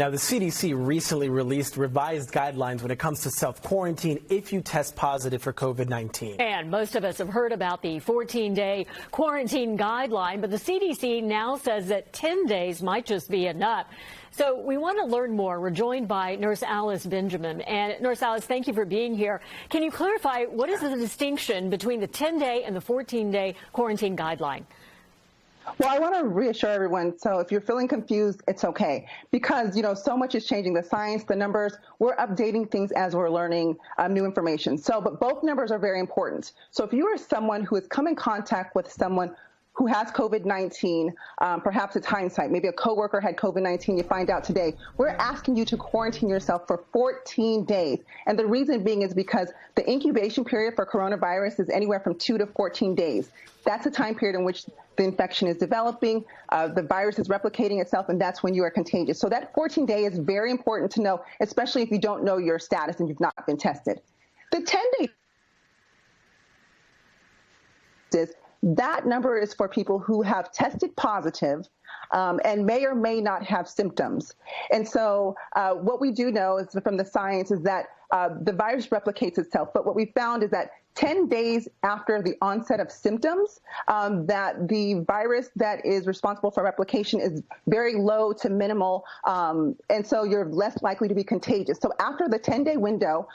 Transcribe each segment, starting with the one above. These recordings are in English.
Now, the CDC recently released revised guidelines when it comes to self-quarantine if you test positive for COVID-19. And most of us have heard about the 14-day quarantine guideline, but the CDC now says that 10 days might just be enough. So we want to learn more. We're joined by Nurse Alice Benjamin. And Nurse Alice, thank you for being here. Can you clarify what is the distinction between the 10-day and the 14-day quarantine guideline? Well, I want to reassure everyone, so if you're feeling confused, it's okay. Because, so much is changing. The science, the numbers, we're updating things as we're learning new information. But both numbers are very important. So if you are someone who has come in contact with someone who has COVID-19, perhaps it's hindsight, maybe a coworker had COVID-19, you find out today, we're asking you to quarantine yourself for 14 days. And the reason being is because the incubation period for coronavirus is anywhere from 2 to 14 days. That's a time period in which the infection is developing, the virus is replicating itself, and that's when you are contagious. So that 14-day is very important to know, especially if you don't know your status and you've not been tested. The 10-day is that number is for people who have tested positive and may or may not have symptoms. And so what we do know is from the science is that the virus replicates itself. But what we found is that 10 days after the onset of symptoms, that the virus that is responsible for replication is very low to minimal, and so you're less likely to be contagious. So after the 10-day window,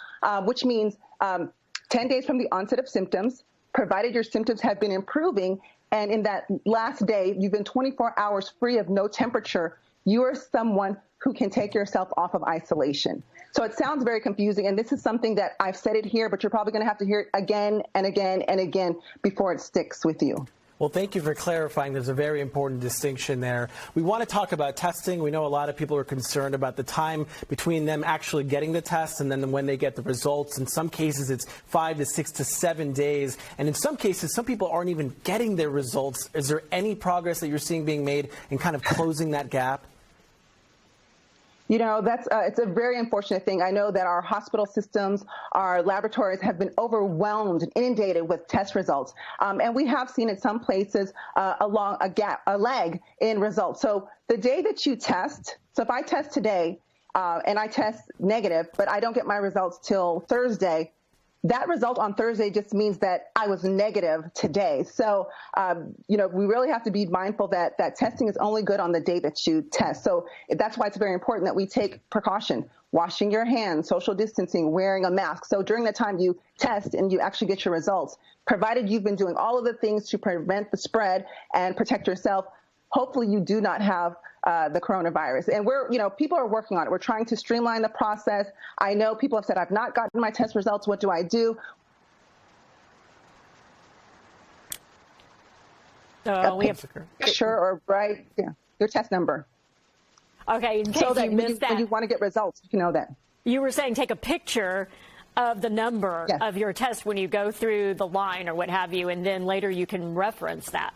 which means 10 days from the onset of symptoms, provided your symptoms have been improving, and in that last day, you've been 24 hours free of no temperature, you are someone who can take yourself off of isolation. So it sounds very confusing, and this is something that I've said it here, but you're probably going to have to hear it again and again and again before it sticks with you. Well, thank you for clarifying. There's a very important distinction there. We want to talk about testing. We know a lot of people are concerned about the time between them actually getting the test and then when they get the results. In some cases, it's 5 to 6 to 7 days. And in some cases, some people aren't even getting their results. Is there any progress that you're seeing being made in kind of closing that gap? It's a very unfortunate thing. I know that our hospital systems, our laboratories have been overwhelmed and inundated with test results. And we have seen in some places a lag in results. So the day that you test, so if I test today and I test negative, but I don't get my results till Thursday, that result on Thursday just means that I was negative today. So, we really have to be mindful that testing is only good on the day that you test. So that's why it's very important that we take precaution, washing your hands, social distancing, wearing a mask. So during the time you test and you actually get your results, provided you've been doing all of the things to prevent the spread and protect yourself, hopefully you do not have the coronavirus. And people are working on it. We're trying to streamline the process. I know people have said, I've not gotten my test results. What do I do? So we have your test number. Okay, in case so that you missed that, when you want to get results, you know that. You were saying take a picture of the number of your test when you go through the line or what have you, and then later you can reference that.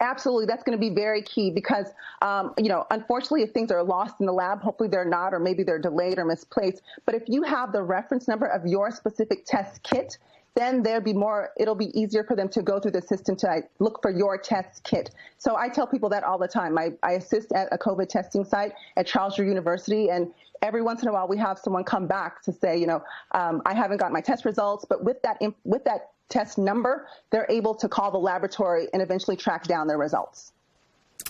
Absolutely. That's going to be very key because, unfortunately, if things are lost in the lab, hopefully they're not, or maybe they're delayed or misplaced. But if you have the reference number of your specific test kit, then it'll be easier for them to go through the system to look for your test kit. So I tell people that all the time. I assist at a COVID testing site at Charles River University, and every once in a while we have someone come back to say, I haven't got my test results, but with that test number, they're able to call the laboratory and eventually track down their results.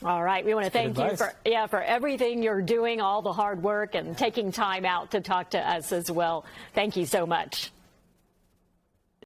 All right. We want to thank you for everything you're doing, all the hard work and taking time out to talk to us as well. Thank you so much.